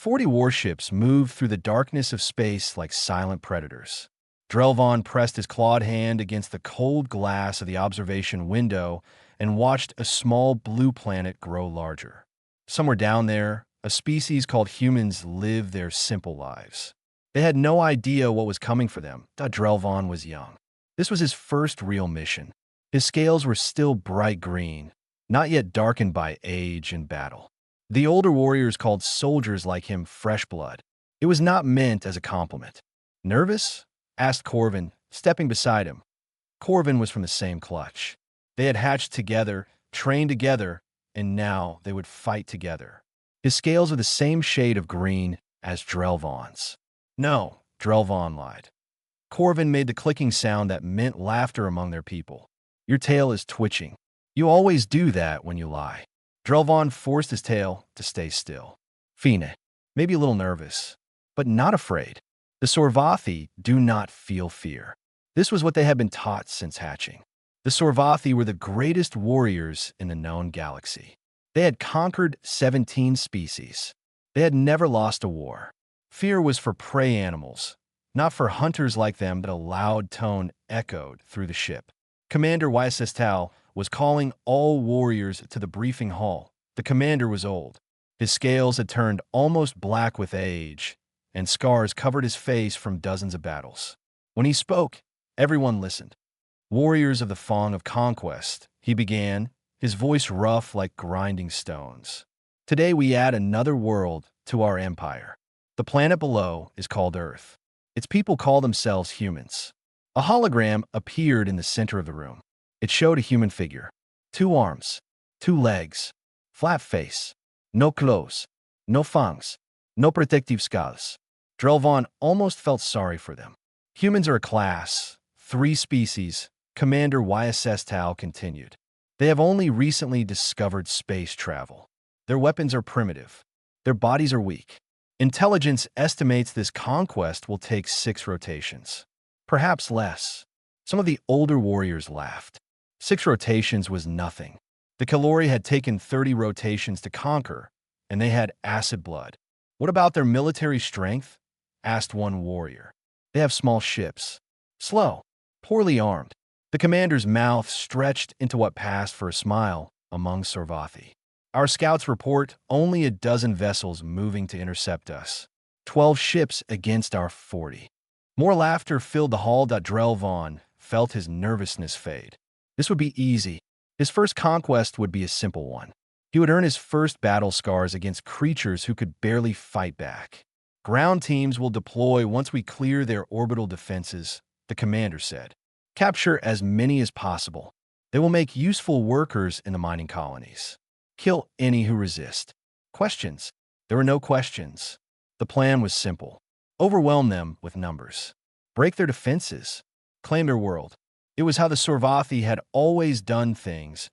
40 warships moved through the darkness of space like silent predators. Drelvan pressed his clawed hand against the cold glass of the observation window and watched a small blue planet grow larger. Somewhere down there, a species called humans lived their simple lives. They had no idea what was coming for them. Drelvan was young. This was his first real mission. His scales were still bright green, not yet darkened by age and battle. The older warriors called soldiers like him fresh blood. It was not meant as a compliment. Nervous? Asked Corvin, stepping beside him. Corvin was from the same clutch. They had hatched together, trained together, and now they would fight together. His scales were the same shade of green as Drelvan's. No, Drelvan lied. Corvin made the clicking sound that meant laughter among their people. Your tail is twitching. You always do that when you lie. Drelvan forced his tail to stay still. Fine, maybe a little nervous, but not afraid. The Sorvathi do not feel fear. This was what they had been taught since hatching. The Sorvathi were the greatest warriors in the known galaxy. They had conquered 17 species. They had never lost a war. Fear was for prey animals, not for hunters like them. That a loud tone echoed through the ship. Commander Ysestal was calling all warriors to the briefing hall. The commander was old. His scales had turned almost black with age, and scars covered his face from dozens of battles. When he spoke, everyone listened. Warriors of the Fong of Conquest, he began, his voice rough like grinding stones. Today we add another world to our empire. The planet below is called Earth. Its people call themselves humans. A hologram appeared in the center of the room. It showed a human figure. 2 arms, 2 legs, flat face, no clothes, no fangs, no protective scales. Drelvan almost felt sorry for them. Humans are a class, 3 species, Commander Ysestal continued. They have only recently discovered space travel. Their weapons are primitive. Their bodies are weak. Intelligence estimates this conquest will take 6 rotations. Perhaps less. Some of the older warriors laughed. 6 rotations was nothing. The Kalori had taken 30 rotations to conquer, and they had acid blood. What about their military strength? Asked one warrior. They have small ships. Slow. Poorly armed. The commander's mouth stretched into what passed for a smile among Sorvathi. Our scouts report only a dozen vessels moving to intercept us. 12 ships against our 40. More laughter filled the hall. Drelvan felt his nervousness fade. This would be easy. His first conquest would be a simple one. He would earn his first battle scars against creatures who could barely fight back. Ground teams will deploy once we clear their orbital defenses, the commander said. Capture as many as possible. They will make useful workers in the mining colonies. Kill any who resist. Questions? There were no questions. The plan was simple. Overwhelm them with numbers. Break their defenses. Claim their world. It was how the Sorvathi had always done things.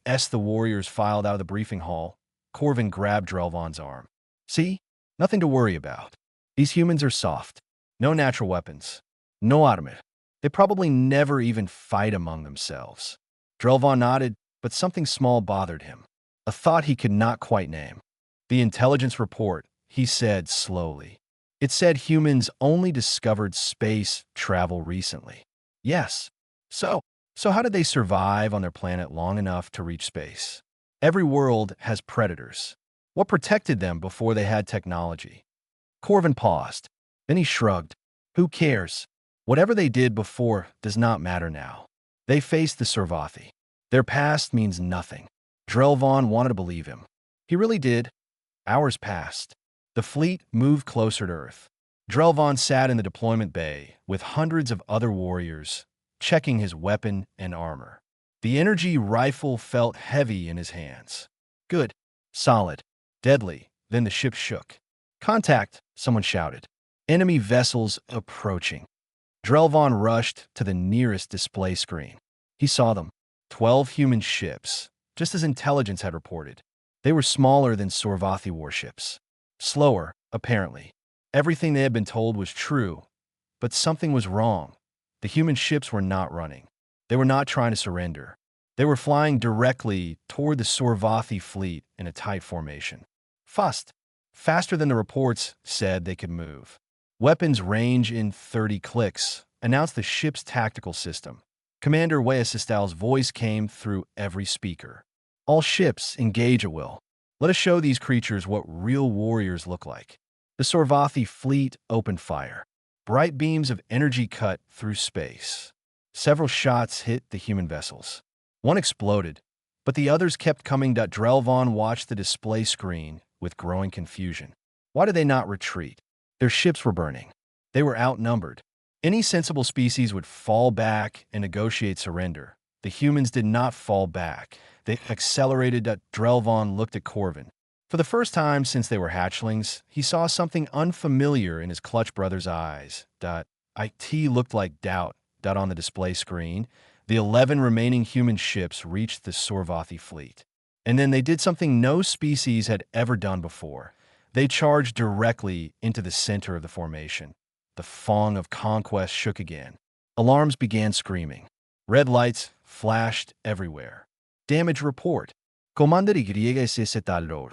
As the warriors filed out of the briefing hall, Corvin grabbed Drelvan's arm. See? Nothing to worry about. These humans are soft. No natural weapons. No armor. They probably never even fight among themselves. Drelvan nodded, but something small bothered him. A thought he could not quite name. The intelligence report, he said slowly. It said humans only discovered space travel recently. Yes. So how did they survive on their planet long enough to reach space? Every world has predators. What protected them before they had technology? Corvin paused. Then he shrugged. Who cares? Whatever they did before does not matter now. They faced the Sorvathi. Their past means nothing. Drelvan wanted to believe him. He really did. Hours passed. The fleet moved closer to Earth. Drelvan sat in the deployment bay with hundreds of other warriors, checking his weapon and armor. The energy rifle felt heavy in his hands. Good. Solid. Deadly. Then the ship shook. Contact, someone shouted. Enemy vessels approaching. Drelvan rushed to the nearest display screen. He saw them. 12 human ships, just as intelligence had reported. They were smaller than Sorvathi warships. Slower, apparently. Everything they had been told was true, but something was wrong. The human ships were not running. They were not trying to surrender. They were flying directly toward the Sorvathi fleet in a tight formation. Fast. faster than the reports said they could move. Weapons range in 30 clicks, announced the ship's tactical system. Commander Weisestal's voice came through every speaker. All ships engage at will. Let us show these creatures what real warriors look like. The Sorvathi fleet opened fire. Bright beams of energy cut through space. Several shots hit the human vessels. One exploded, but the others kept coming. Drelvan watched the display screen with growing confusion. Why did they not retreat? Their ships were burning. They were outnumbered. Any sensible species would fall back and negotiate surrender. The humans did not fall back. They accelerated. Drelvan looked at Corvin. For the first time since they were hatchlings, he saw something unfamiliar in his clutch brother's eyes. It looked like doubt. On the display screen, the 11 remaining human ships reached the Sorvathi fleet. And then they did something no species had ever done before. They charged directly into the center of the formation. The fong of conquest shook again. Alarms began screaming. Red lights flashed everywhere. Damage report. Commander Y.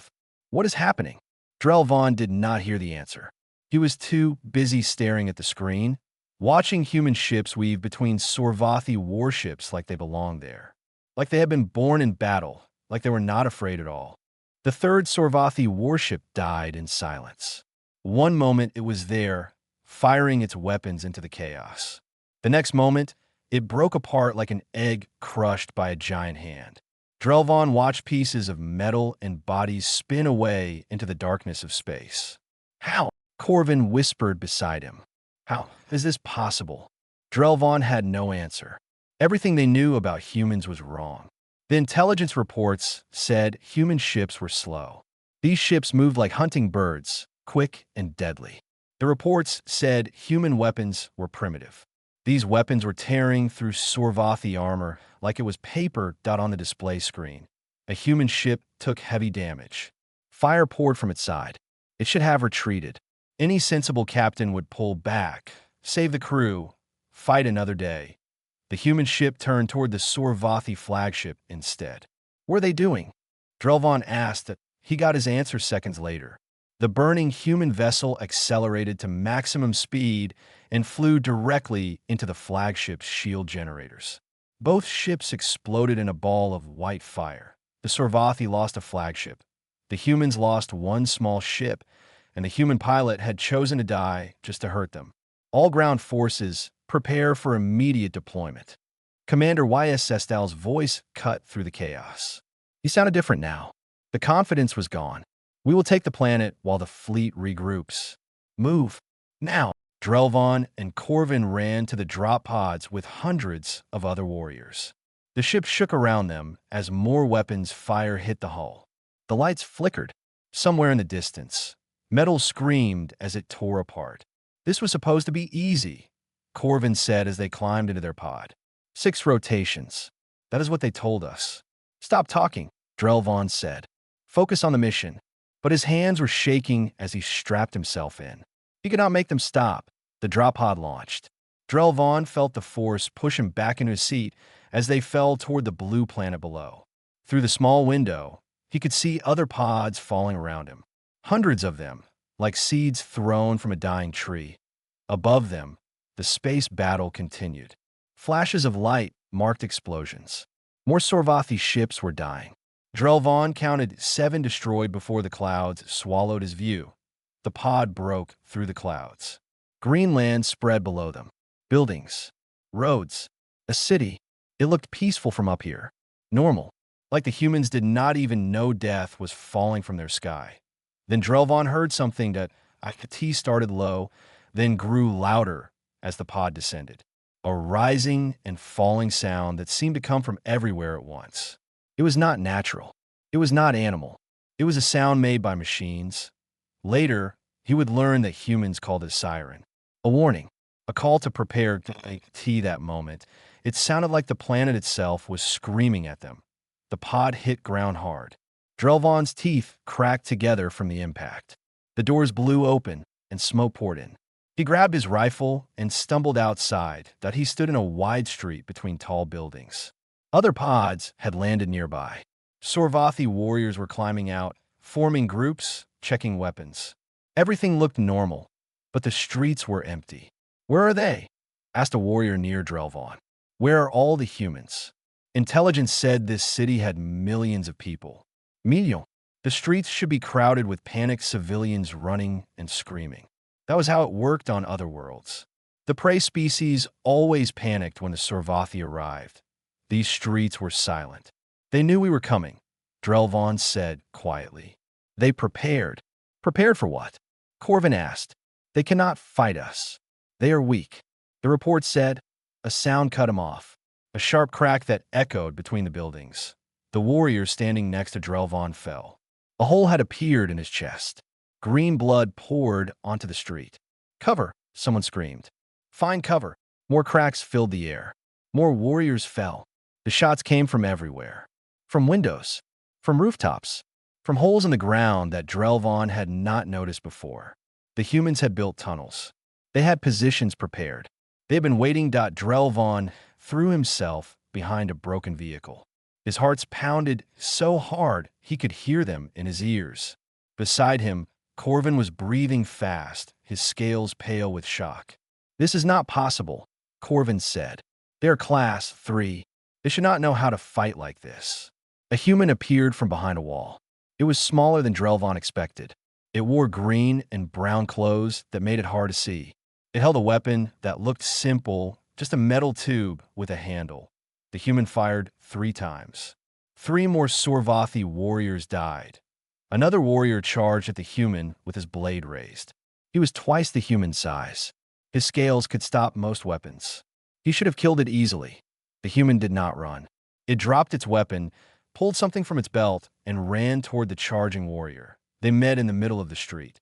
What is happening? Drelvan did not hear the answer. He was too busy staring at the screen, watching human ships weave between Sorvathi warships like they belonged there. Like they had been born in battle, like they were not afraid at all. The third Sorvathi warship died in silence. One moment it was there, firing its weapons into the chaos. The next moment, it broke apart like an egg crushed by a giant hand. Drelvan watched pieces of metal and bodies spin away into the darkness of space. How? Corvin whispered beside him. How is this possible? Drelvan had no answer. Everything they knew about humans was wrong. The intelligence reports said human ships were slow. These ships moved like hunting birds, quick and deadly. The reports said human weapons were primitive. These weapons were tearing through Sorvathi armor like it was paper. On the display screen, a human ship took heavy damage. Fire poured from its side. It should have retreated. Any sensible captain would pull back, save the crew, fight another day. The human ship turned toward the Sorvathi flagship instead. What are they doing? Drelvan asked. He got his answer seconds later. The burning human vessel accelerated to maximum speed and flew directly into the flagship's shield generators. Both ships exploded in a ball of white fire. The Sorvathi lost a flagship. The humans lost one small ship, and the human pilot had chosen to die just to hurt them. All ground forces prepare for immediate deployment. Commander Y.S. Sestal's voice cut through the chaos. He sounded different now. The confidence was gone. We will take the planet while the fleet regroups. Move. Now. Drelvan and Corvin ran to the drop pods with hundreds of other warriors. The ship shook around them as more weapons fire hit the hull. The lights flickered. Somewhere in the distance, metal screamed as it tore apart. This was supposed to be easy, Corvin said as they climbed into their pod. 6 rotations. That is what they told us. Stop talking, Drelvan said. Focus on the mission. But his hands were shaking as he strapped himself in. He could not make them stop. The drop pod launched. Drelvan felt the force push him back into his seat as they fell toward the blue planet below. Through the small window, he could see other pods falling around him. Hundreds of them, like seeds thrown from a dying tree. Above them, the space battle continued. Flashes of light marked explosions. More Sorvathi ships were dying. Drelvan counted 7 destroyed before the clouds swallowed his view. The pod broke through the clouds. Green land spread below them. Buildings, roads, a city. It looked peaceful from up here. Normal. Like the humans did not even know death was falling from their sky. Then Drelvan heard something that started low, then grew louder as the pod descended. A rising and falling sound that seemed to come from everywhere at once. It was not natural. It was not animal. It was a sound made by machines. Later, he would learn that humans called it a siren. A warning. A call to prepare that moment. It sounded like the planet itself was screaming at them. The pod hit ground hard. Drelvan's teeth cracked together from the impact. The doors blew open and smoke poured in. He grabbed his rifle and stumbled outside. He stood in a wide street between tall buildings. Other pods had landed nearby. Sorvathi warriors were climbing out, forming groups, checking weapons. Everything looked normal, but the streets were empty. "Where are they?" asked a warrior near Drelvon. "Where are all the humans?" Intelligence said this city had millions of people. Million. The streets should be crowded with panicked civilians running and screaming. That was how it worked on other worlds. The prey species always panicked when the Sorvathi arrived. These streets were silent. "They knew we were coming," Drelvon said quietly. "They prepared." "Prepared for what?" Corvin asked. "They cannot fight us. They are weak," the report said. A sound cut him off, a sharp crack that echoed between the buildings. The warrior standing next to Drelvon fell. A hole had appeared in his chest. Green blood poured onto the street. "Cover!" someone screamed. "Find cover!" More cracks filled the air. More warriors fell. The shots came from everywhere. From windows, from rooftops, from holes in the ground that Drelvon had not noticed before. The humans had built tunnels. They had positions prepared. They had been waiting. Drelvon threw himself behind a broken vehicle. His hearts pounded so hard he could hear them in his ears. Beside him, Corvin was breathing fast, his scales pale with shock. "This is not possible," Corvin said. "They are Class 3. They should not know how to fight like this." A human appeared from behind a wall. It was smaller than Drelvon expected. It wore green and brown clothes that made it hard to see. It held a weapon that looked simple, just a metal tube with a handle. The human fired 3 times. 3 more Sorvathi warriors died. Another warrior charged at the human with his blade raised. He was twice the human size. His scales could stop most weapons. He should have killed it easily. The human did not run. It dropped its weapon, pulled something from its belt, and ran toward the charging warrior. They met in the middle of the street.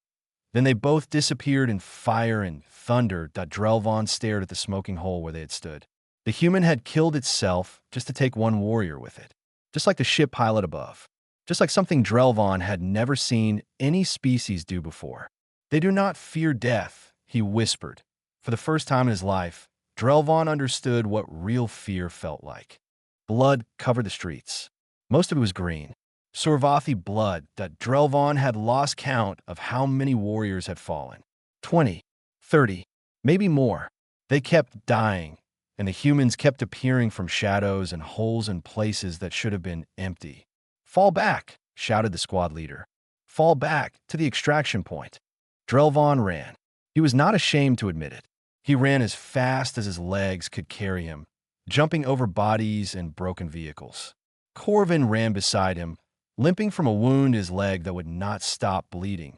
Then they both disappeared in fire and thunder. Drelvon stared at the smoking hole where they had stood. The human had killed itself just to take one warrior with it. Just like the ship pilot above. Just like something Drelvon had never seen any species do before. "They do not fear death," he whispered. For the first time in his life, Drelvon understood what real fear felt like. Blood covered the streets. Most of it was green. Sorvathi blood. Drelvon had lost count of how many warriors had fallen. 20, 30, maybe more. They kept dying, and the humans kept appearing from shadows and holes in places that should have been empty. "Fall back," shouted the squad leader. "Fall back to the extraction point." Drelvon ran. He was not ashamed to admit it. He ran as fast as his legs could carry him, jumping over bodies and broken vehicles. Corvin ran beside him, limping from a wound in his leg that would not stop bleeding.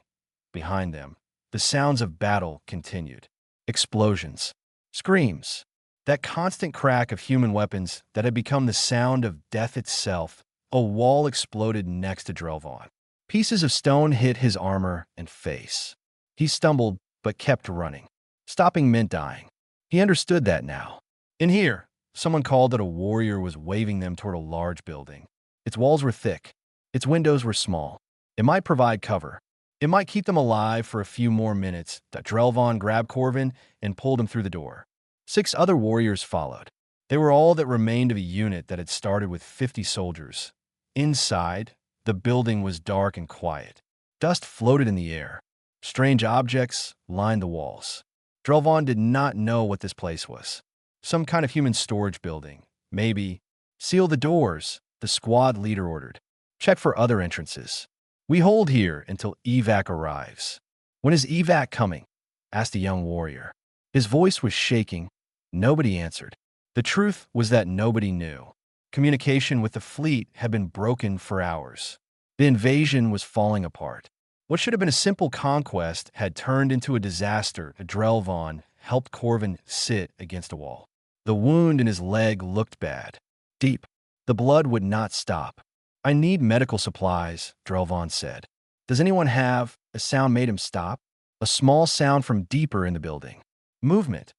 Behind them, the sounds of battle continued. Explosions, screams, that constant crack of human weapons that had become the sound of death itself. A wall exploded next to Drelvon. Pieces of stone hit his armor and face. He stumbled, but kept running. Stopping meant dying. He understood that now. "In here," someone called that a warrior was waving them toward a large building. Its walls were thick. Its windows were small. It might provide cover. It might keep them alive for a few more minutes. Drelvon grabbed Corvin and pulled him through the door. 6 other warriors followed. They were all that remained of a unit that had started with 50 soldiers. Inside, the building was dark and quiet. Dust floated in the air. Strange objects lined the walls. Drelvon did not know what this place was. Some kind of human storage building. Maybe. "Seal the doors," the squad leader ordered. "Check for other entrances. We hold here until evac arrives." "When is evac coming?" asked a young warrior. His voice was shaking. Nobody answered. The truth was that nobody knew. Communication with the fleet had been broken for hours. The invasion was falling apart. What should have been a simple conquest had turned into a disaster. Drelvon helped Corvin sit against a wall. The wound in his leg looked bad. Deep. The blood would not stop. "I need medical supplies," Drelvon said. "Does anyone have—" A sound made him stop. A small sound from deeper in the building. Movement.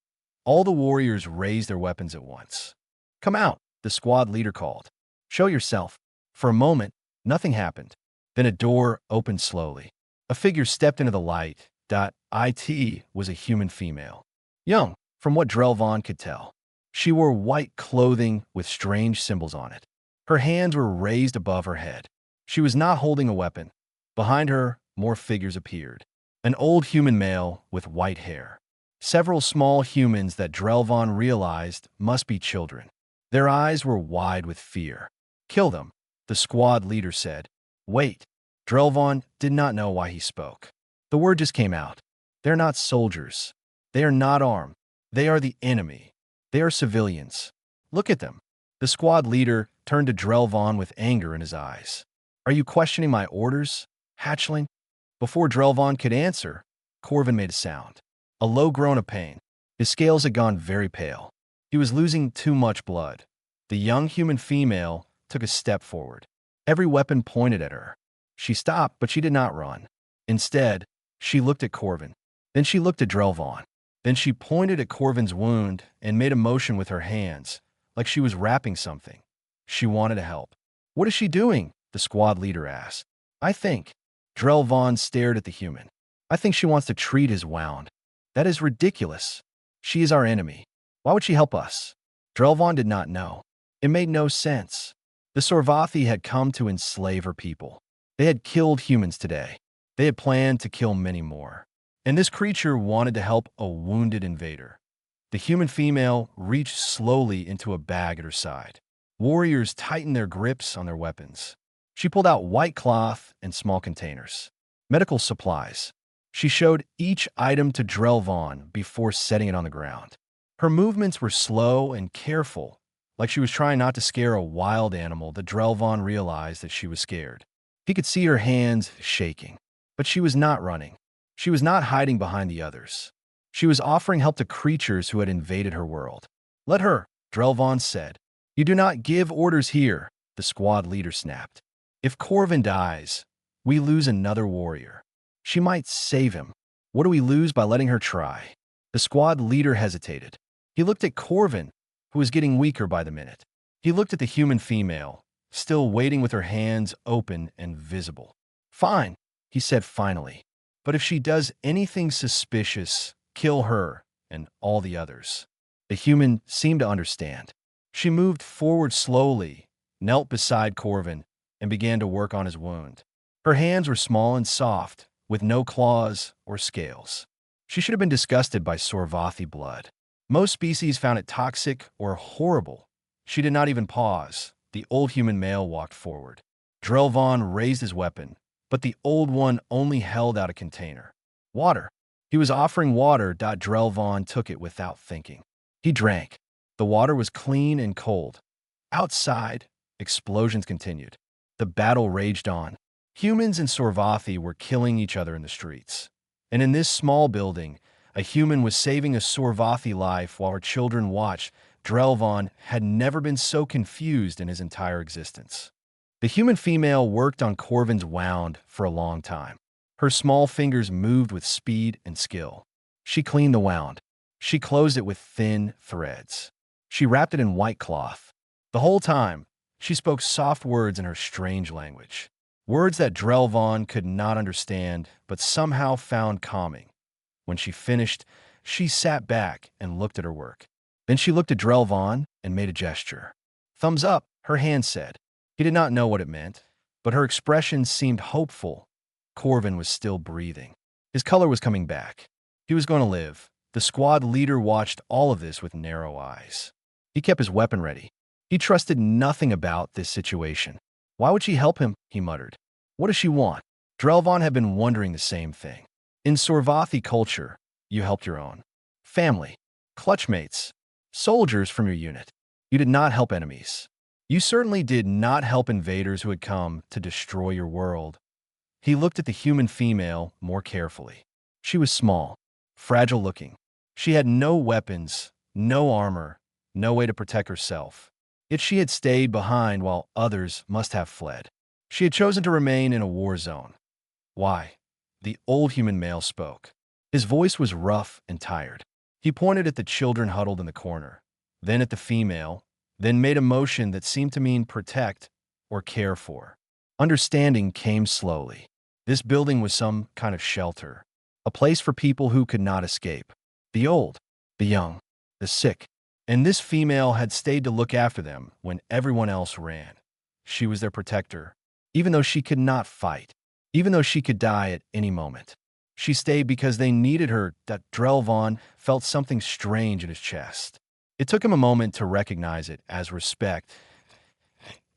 All the warriors raised their weapons at once. "Come out," the squad leader called. "Show yourself." For a moment, nothing happened. Then a door opened slowly. A figure stepped into the light. It was a human female. Young, from what Drelvon could tell. She wore white clothing with strange symbols on it. Her hands were raised above her head. She was not holding a weapon. Behind her, more figures appeared. An old human male with white hair. Several small humans that Drelvon realized must be children. Their eyes were wide with fear. Kill them, the squad leader said. Wait. Drelvon did not know why he spoke. The word just came out. They're not soldiers. They are not armed. They are the enemy. They are civilians. Look at them. The squad leader turned to Drelvon with anger in his eyes. Are you questioning my orders, hatchling? Before Drelvon could answer, Corvin made a sound. A low groan of pain. His scales had gone very pale. He was losing too much blood. The young human female took a step forward. Every weapon pointed at her. She stopped, but she did not run. Instead, she looked at Corvin. Then she looked at Drelvon. Then she pointed at Corvin's wound and made a motion with her hands, like she was wrapping something. She wanted to help. What is she doing? The squad leader asked. I think. Drelvon stared at the human. I think she wants to treat his wound. That is ridiculous. She is our enemy. Why would she help us? Drelvon did not know. It made no sense. The Sorvathi had come to enslave her people. They had killed humans today. They had planned to kill many more. And this creature wanted to help a wounded invader. The human female reached slowly into a bag at her side. Warriors tightened their grips on their weapons. She pulled out white cloth and small containers. Medical supplies. She showed each item to Drelvon before setting it on the ground. Her movements were slow and careful, like she was trying not to scare a wild animal that Drelvon realized that she was scared. He could see her hands shaking, but she was not running. She was not hiding behind the others. She was offering help to creatures who had invaded her world. Let her, Drelvon said. You do not give orders here, the squad leader snapped. If Corvin dies, we lose another warrior. She might save him. What do we lose by letting her try? The squad leader hesitated. He looked at Corvin, who was getting weaker by the minute. He looked at the human female, still waiting with her hands open and visible. Fine, he said finally. But if she does anything suspicious, kill her and all the others. The human seemed to understand. She moved forward slowly, knelt beside Corvin, and began to work on his wound. Her hands were small and soft, with no claws or scales. She should have been disgusted by Sorvathi blood. Most species found it toxic or horrible. She did not even pause. The old human male walked forward. Drelvon raised his weapon, but the old one only held out a container. Water. He was offering water. Drelvon took it without thinking. He drank. The water was clean and cold. Outside, explosions continued. The battle raged on. Humans and Sorvathi were killing each other in the streets. And in this small building, a human was saving a Sorvathi life while her children watched. Drelvon had never been so confused in his entire existence. The human female worked on Corvin's wound for a long time. Her small fingers moved with speed and skill. She cleaned the wound. She closed it with thin threads. She wrapped it in white cloth. The whole time, she spoke soft words in her strange language. Words that Drelvon could not understand, but somehow found calming. When she finished, she sat back and looked at her work. Then she looked at Drelvon and made a gesture. Thumbs up, her hand said. He did not know what it meant, but her expression seemed hopeful. Corvin was still breathing. His color was coming back. He was going to live. The squad leader watched all of this with narrow eyes. He kept his weapon ready. He trusted nothing about this situation. Why would she help him? He muttered. What does she want? Drelvon had been wondering the same thing. In Sorvathi culture, you helped your own family, clutchmates, soldiers from your unit. You did not help enemies. You certainly did not help invaders who had come to destroy your world. He looked at the human female more carefully. She was small, fragile-looking. She had no weapons, no armor, no way to protect herself. Yet she had stayed behind while others must have fled. She had chosen to remain in a war zone. Why? The old human male spoke. His voice was rough and tired. He pointed at the children huddled in the corner, then at the female, then made a motion that seemed to mean protect or care for. Understanding came slowly. This building was some kind of shelter, a place for people who could not escape. The old, the young, the sick. And this female had stayed to look after them when everyone else ran. She was their protector, even though she could not fight. even though she could die at any moment. She stayed because they needed her. That Drelvan felt something strange in his chest. It took him a moment to recognize it as respect.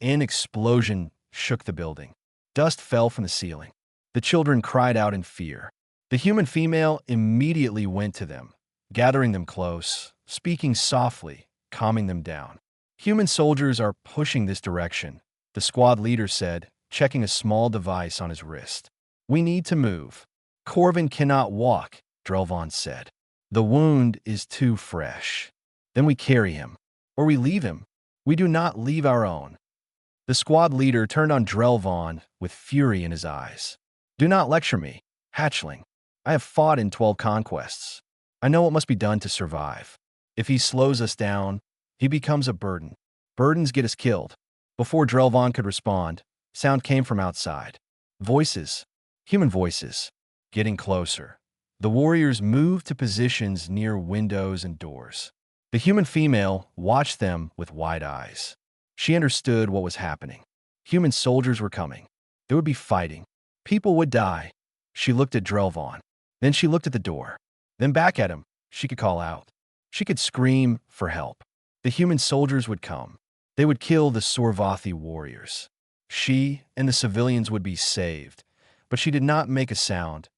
An explosion shook the building. Dust fell from the ceiling. The children cried out in fear. The human female immediately went to them, gathering them close, speaking softly, calming them down. Human soldiers are pushing this direction, the squad leader said, checking a small device on his wrist. We need to move. Corvin cannot walk, Drelvan said. The wound is too fresh. Then we carry him. Or we leave him. We do not leave our own. The squad leader turned on Drelvan with fury in his eyes. Do not lecture me, hatchling. I have fought in 12 conquests. I know what must be done to survive. If he slows us down, he becomes a burden. Burdens get us killed. Before Drelvan could respond, sound came from outside. Voices, human voices, getting closer. The warriors moved to positions near windows and doors. The human female watched them with wide eyes. She understood what was happening. Human soldiers were coming. There would be fighting. People would die. She looked at Drelvan. Then she looked at the door. Then back at him. She could call out. She could scream for help. The human soldiers would come. They would kill the Sorvathi warriors. She and the civilians would be saved. But she did not make a sound.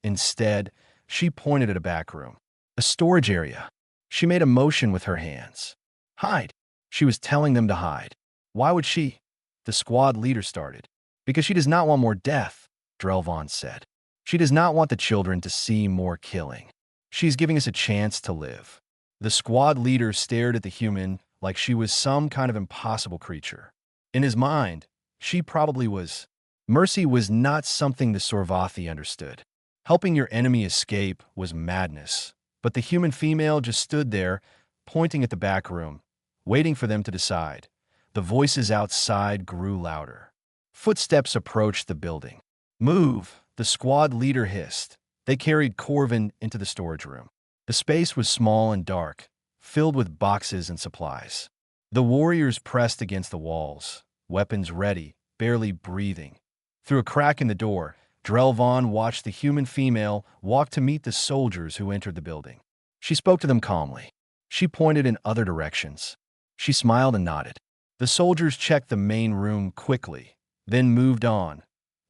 Instead, she pointed at a back room. A storage area. She made a motion with her hands. Hide. She was telling them to hide. Why would she? The squad leader started. Because she does not want more death, Drelvan said. She does not want the children to see more killing. She's giving us a chance to live. The squad leader stared at the human like she was some kind of impossible creature. In his mind, she probably was. Mercy was not something the Sorvathi understood. Helping your enemy escape was madness. But the human female just stood there, pointing at the back room, waiting for them to decide. The voices outside grew louder. Footsteps approached the building. Move, the squad leader hissed. They carried Corvin into the storage room. The space was small and dark, filled with boxes and supplies. The warriors pressed against the walls, weapons ready, barely breathing. Through a crack in the door, Drelvan watched the human female walk to meet the soldiers who entered the building. She spoke to them calmly. She pointed in other directions. She smiled and nodded. The soldiers checked the main room quickly, then moved on.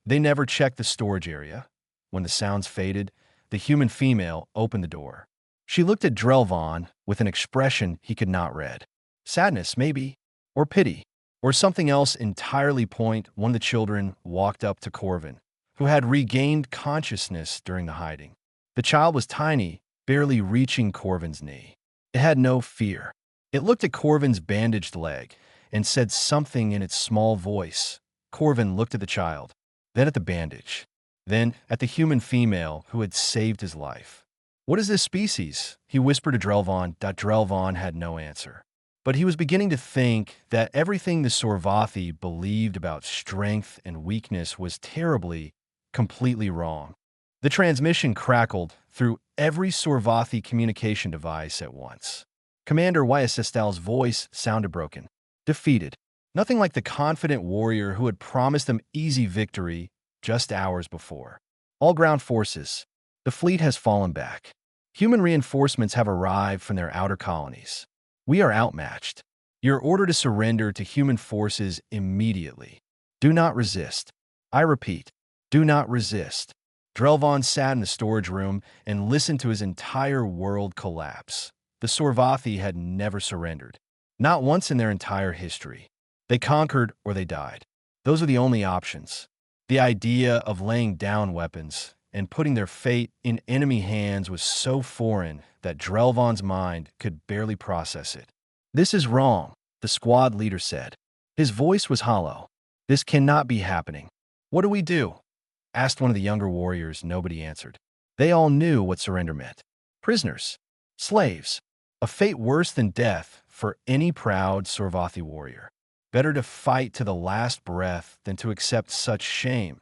They never checked the storage area. When the sounds faded, the human female opened the door. She looked at Drelvan with an expression he could not read. Sadness, maybe, or pity, or something else entirely. One of the children walked up to Corvin, who had regained consciousness during the hiding. The child was tiny, barely reaching Corvin's knee. It had no fear. It looked at Corvin's bandaged leg and said something in its small voice. Corvin looked at the child, then at the bandage, then at the human female who had saved his life. What is this species? He whispered to Drelvan. Drelvan had no answer. But he was beginning to think that everything the Sorvathi believed about strength and weakness was terribly, completely wrong. The transmission crackled through every Sorvathi communication device at once. Commander Wyasestal's voice sounded broken, defeated. Nothing like the confident warrior who had promised them easy victory just hours before. All ground forces. The fleet has fallen back. Human reinforcements have arrived from their outer colonies. We are outmatched. Your order to surrender to human forces immediately. Do not resist. I repeat, do not resist. Drelvan sat in the storage room and listened to his entire world collapse. The Sorvathi had never surrendered. Not once in their entire history. They conquered or they died. Those are the only options. The idea of laying down weapons and putting their fate in enemy hands was so foreign that Drelvan's mind could barely process it. This is wrong, the squad leader said. His voice was hollow. This cannot be happening. What do we do? Asked one of the younger warriors. Nobody answered. They all knew what surrender meant. Prisoners. Slaves. A fate worse than death for any proud Sorvathi warrior. Better to fight to the last breath than to accept such shame.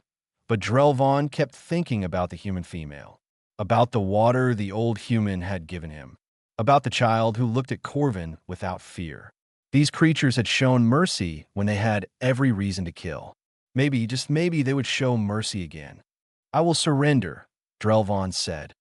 But Drelvan kept thinking about the human female, about the water the old human had given him, about the child who looked at Corvin without fear. These creatures had shown mercy when they had every reason to kill. Maybe, just maybe, they would show mercy again. I will surrender, Drelvon said.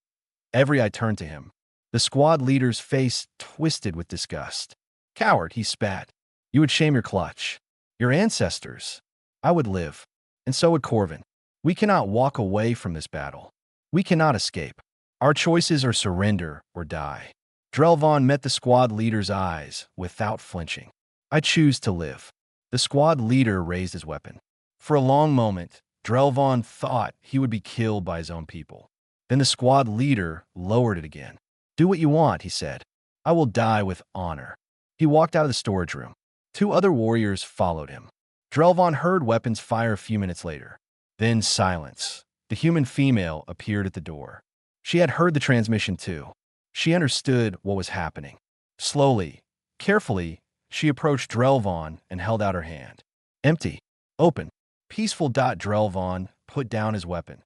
Every eye turned to him. The squad leader's face twisted with disgust. Coward, he spat. You would shame your clutch. Your ancestors. I would live. And so would Corvin. We cannot walk away from this battle. We cannot escape. Our choices are surrender or die. Drelvon met the squad leader's eyes without flinching. I choose to live. The squad leader raised his weapon. For a long moment, Drelvon thought he would be killed by his own people. Then the squad leader lowered it again. Do what you want, he said. I will die with honor. He walked out of the storage room. 2 other warriors followed him. Drelvon heard weapons fire a few minutes later. Then silence. The human female appeared at the door. She had heard the transmission too. She understood what was happening. Slowly, carefully, she approached Drelvon and held out her hand. Empty. Open. Peaceful. Drelvon put down his weapon.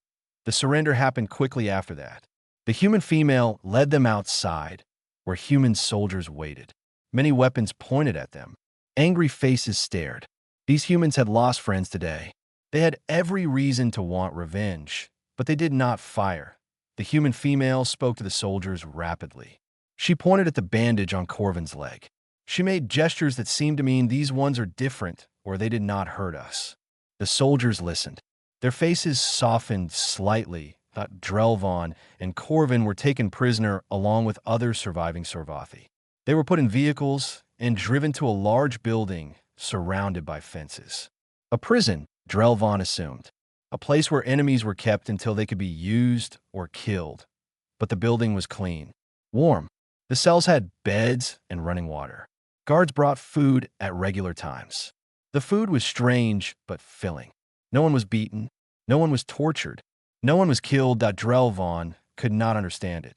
The surrender happened quickly after that. The human female led them outside, where human soldiers waited. Many weapons pointed at them. Angry faces stared. These humans had lost friends today. They had every reason to want revenge, but they did not fire. The human female spoke to the soldiers rapidly. She pointed at the bandage on Corvin's leg. She made gestures that seemed to mean these ones are different or they did not hurt us. The soldiers listened. Their faces softened slightly. Drelvon and Corvin were taken prisoner along with other surviving Sorvathi. They were put in vehicles and driven to a large building surrounded by fences. A prison, Drelvon assumed. A place where enemies were kept until they could be used or killed. But the building was clean, warm. The cells had beds and running water. Guards brought food at regular times. The food was strange but filling. No one was beaten. No one was tortured. No one was killed. Drelvon could not understand it.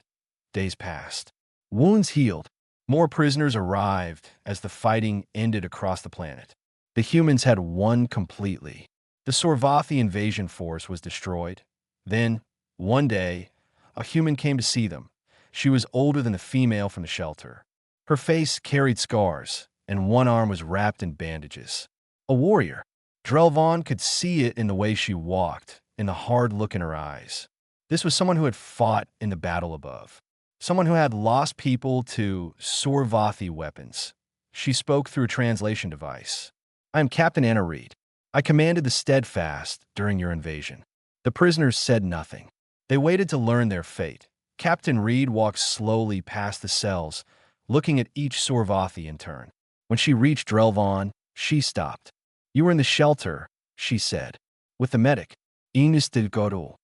Days passed. Wounds healed. More prisoners arrived as the fighting ended across the planet. The humans had won completely. The Sorvathi invasion force was destroyed. Then, one day, a human came to see them. She was older than the female from the shelter. Her face carried scars, and one arm was wrapped in bandages. A warrior. Drelvon could see it in the way she walked, in the hard look in her eyes. This was someone who had fought in the battle above. Someone who had lost people to Sorvathi weapons. She spoke through a translation device. I am Captain Anna Reed. I commanded the Steadfast during your invasion. The prisoners said nothing. They waited to learn their fate. Captain Reed walked slowly past the cells, looking at each Sorvathi in turn. When she reached Drelvon, she stopped. You were in the shelter, she said. With the medic. Ines did Godul.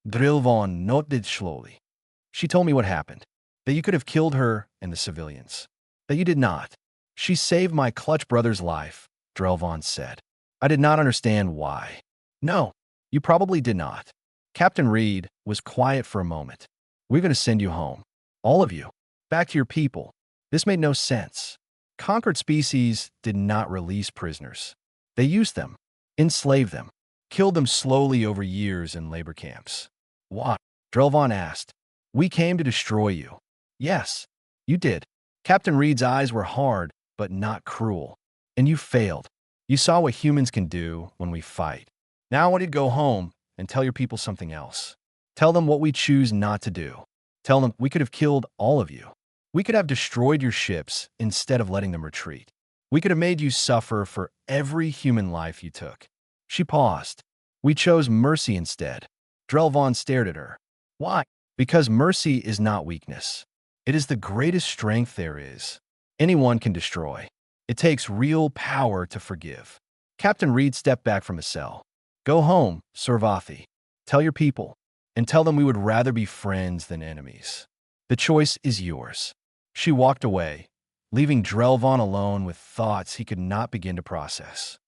Drelvon noted slowly. She told me what happened. That you could have killed her and the civilians. That you did not. She saved my clutch brother's life, Drelvon said. I did not understand why. No, you probably did not. Captain Reed was quiet for a moment. We're going to send you home. All of you. Back to your people. This made no sense. Conquered species did not release prisoners. They used them, enslaved them, killed them slowly over years in labor camps. Why? Drelvon asked. We came to destroy you. Yes, you did. Captain Reed's eyes were hard, but not cruel. And you failed. You saw what humans can do when we fight. Now I want you to go home and tell your people something else. Tell them what we choose not to do. Tell them we could have killed all of you. We could have destroyed your ships instead of letting them retreat. We could have made you suffer for every human life you took. She paused. We chose mercy instead. Drelvon stared at her. Why? Because mercy is not weakness. It is the greatest strength there is. Anyone can destroy. It takes real power to forgive. Captain Reed stepped back from his cell. Go home, Sorvathi. Tell your people, and tell them we would rather be friends than enemies. The choice is yours. She walked away, leaving Drelvon alone with thoughts he could not begin to process.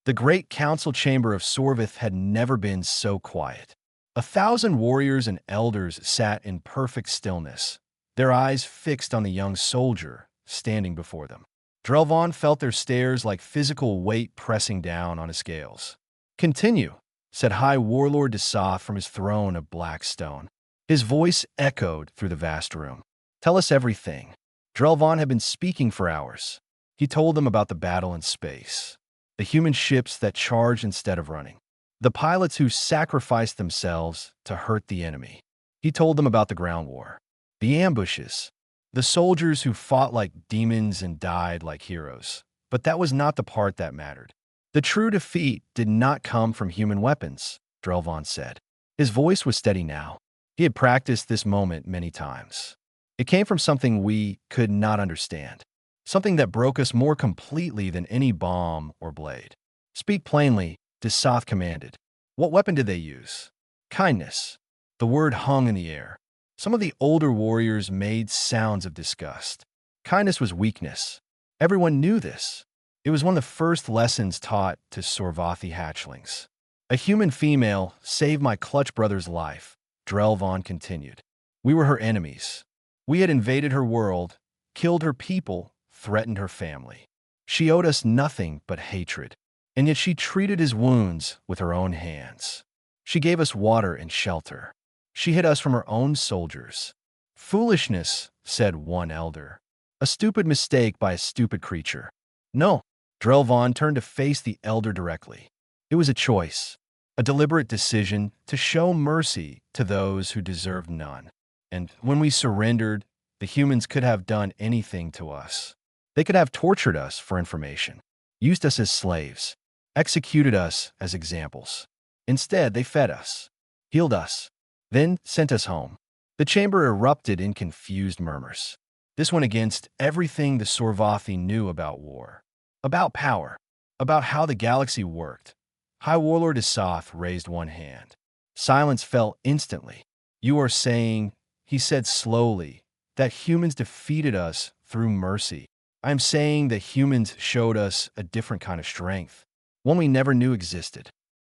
The great council chamber of Sorvith had never been so quiet. 1,000 warriors and elders sat in perfect stillness, their eyes fixed on the young soldier standing before them. Drelvon felt their stares like physical weight pressing down on his scales. Continue, said High Warlord Desath from his throne of black stone. His voice echoed through the vast room. Tell us everything. Drelvon had been speaking for hours. He told them about the battle in space, the human ships that charged instead of running, the pilots who sacrificed themselves to hurt the enemy. He told them about the ground war, the ambushes, the soldiers who fought like demons and died like heroes. But that was not the part that mattered. The true defeat did not come from human weapons, Drelvan said. His voice was steady now. He had practiced this moment many times. It came from something we could not understand, something that broke us more completely than any bomb or blade. Speak plainly, Desath commanded. What weapon did they use? Kindness. The word hung in the air. Some of the older warriors made sounds of disgust. Kindness was weakness. Everyone knew this. It was one of the first lessons taught to Sorvathi hatchlings. A human female saved my clutch brother's life, Drelvan continued. We were her enemies. We had invaded her world, killed her people, threatened her family. She owed us nothing but hatred, and yet she treated his wounds with her own hands. She gave us water and shelter. She hid us from her own soldiers. Foolishness, said one elder. A stupid mistake by a stupid creature. No, Drelvan turned to face the elder directly. It was a choice, a deliberate decision to show mercy to those who deserved none. And when we surrendered, the humans could have done anything to us. They could have tortured us for information, used us as slaves, executed us as examples. Instead, they fed us, healed us, then sent us home. The chamber erupted in confused murmurs. This went against everything the Sorvathi knew about war, about power, about how the galaxy worked. High Warlord Isath raised one hand. Silence fell instantly. You are saying, he said slowly, that humans defeated us through mercy. I am saying that humans showed us a different kind of strength, one we never knew existed.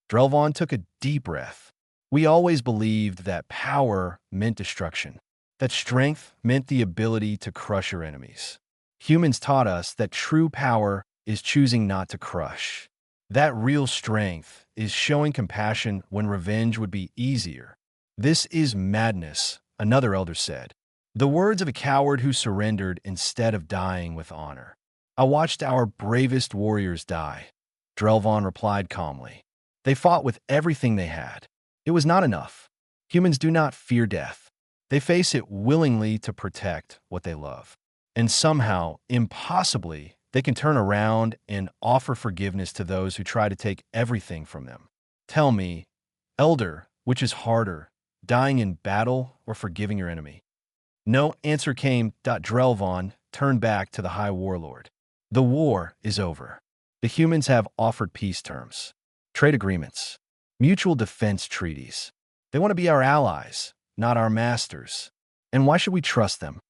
Drelvan took a deep breath. We always believed that power meant destruction, that strength meant the ability to crush your enemies. Humans taught us that true power is choosing not to crush. That real strength is showing compassion when revenge would be easier. This is madness, another elder said. The words of a coward who surrendered instead of dying with honor. I watched our bravest warriors die, Drelvan replied calmly. They fought with everything they had. It was not enough. Humans do not fear death. They face it willingly to protect what they love. And somehow, impossibly, they can turn around and offer forgiveness to those who try to take everything from them. Tell me, elder, which is harder, dying in battle or forgiving your enemy? No answer came. Drelvan turned back to the High Warlord. The war is over. The humans have offered peace terms, trade agreements, mutual defense treaties. They want to be our allies, not our masters. And why should we trust them?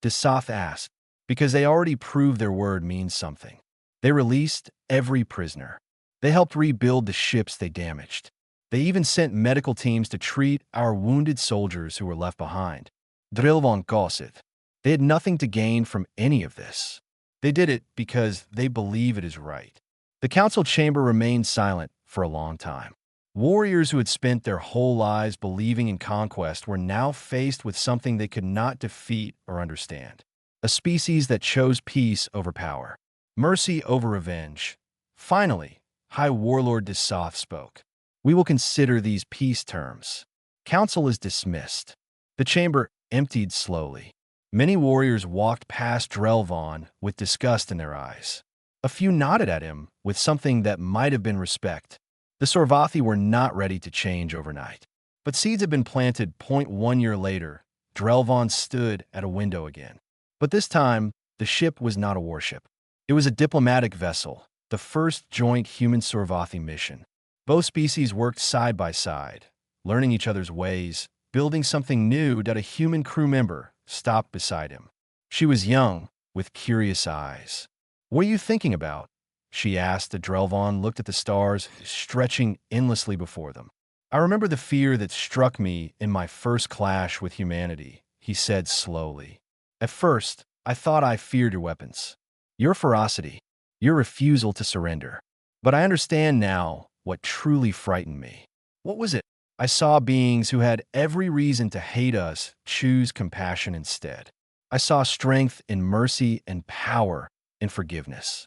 Desath asked. Because they already proved their word means something. They released every prisoner. They helped rebuild the ships they damaged. They even sent medical teams to treat our wounded soldiers who were left behind. Drelvan gossiped. They had nothing to gain from any of this. They did it because they believe it is right. The council chamber remained silent for a long time. Warriors who had spent their whole lives believing in conquest were now faced with something they could not defeat or understand. A species that chose peace over power, mercy over revenge. Finally, High Warlord Desath spoke. We will consider these peace terms. Council is dismissed. The chamber emptied slowly. Many warriors walked past Drelvan with disgust in their eyes. A few nodded at him with something that might have been respect. The Sorvathi were not ready to change overnight. But seeds had been planted. 1 year later, Drelvan stood at a window again. But this time, the ship was not a warship. It was a diplomatic vessel, the first joint human-Sorvathi mission. Both species worked side by side, learning each other's ways, building something new. That a human crew member stopped beside him. She was young, with curious eyes. What are you thinking about? She asked. The Drelvan looked at the stars, stretching endlessly before them. I remember the fear that struck me in my first clash with humanity, he said slowly. At first, I thought I feared your weapons, your ferocity, your refusal to surrender. But I understand now what truly frightened me. What was it? I saw beings who had every reason to hate us choose compassion instead. I saw strength in mercy and power in forgiveness.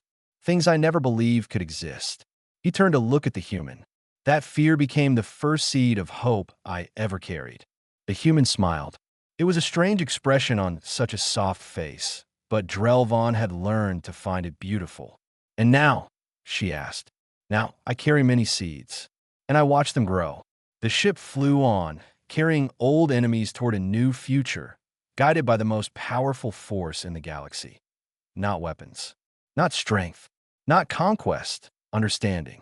things I never believed could exist. He turned to look at the human. That fear became the first seed of hope I ever carried. The human smiled. It was a strange expression on such a soft face, but Drelvan had learned to find it beautiful. "And now?" she asked. "Now, I carry many seeds, and I watch them grow." The ship flew on, carrying old enemies toward a new future, guided by the most powerful force in the galaxy. Not weapons, not strength, not conquest, understanding.